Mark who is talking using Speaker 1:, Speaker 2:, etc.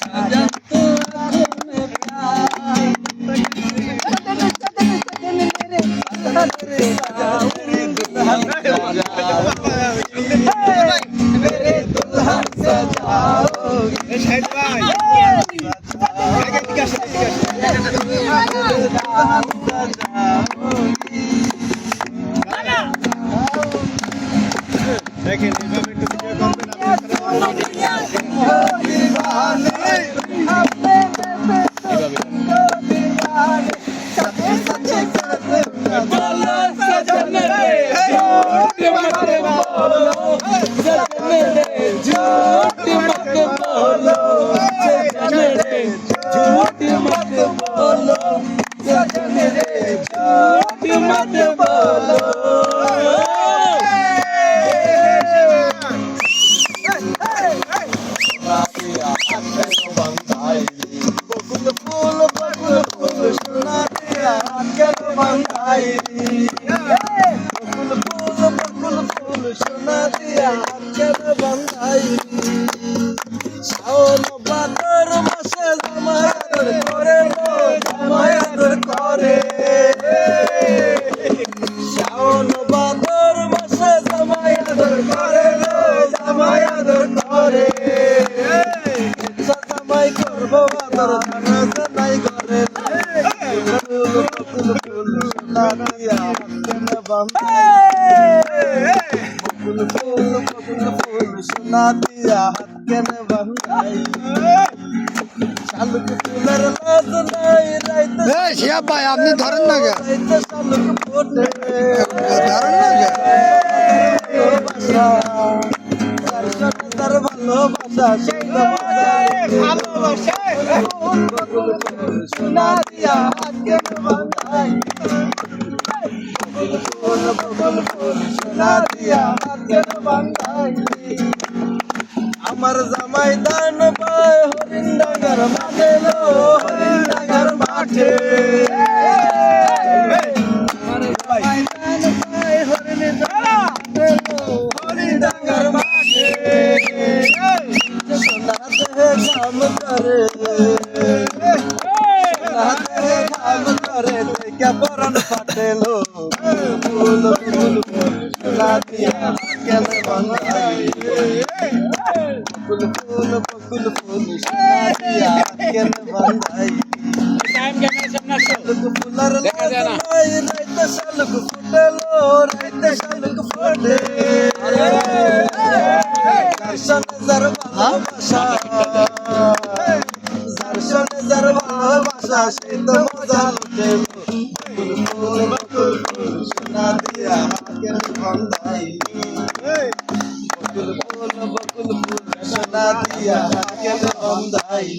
Speaker 1: साजन तो आँखों में प्यार सजन मेरे सजाओ मेरे दुल्हन
Speaker 2: দেখেন এভাবে একটু ভিডিও করবেন
Speaker 3: ভাই আপনি ধরেন না গে ধরেন না গে ভালোবাসা সেই ভালোবাসা সোনা দিয়া হাতকে বাঁধাই সোনা দিয়া হাতকে বাঁধাই আমার জামাই দান পায় হরিণ ডাঙ্গার মাঠে লো হরিণ ডাঙ্গার মাঠে হরিণ ডাঙ্গার মাঠে সোনা দেহে কাম করে সোনা দেহে কাম করে দেখে পরাণ ফাটেলো ফুল ফুল ফুল সোনা দিয়া কেন বাংলায় फूल फूल फूल फूल सोनादिया केन बंधाई टाइम कैमरा सबना शालुक फुलर लाई रात शालुक फुटलो रात शालुक फुटे दर्शन जरवा भाषा दर्शन जरवा भाषा शीत मजा लुटे फूल फूल फूल सोनादिया केन बंधाई बकुल फूल सोना दिया के बंधाई।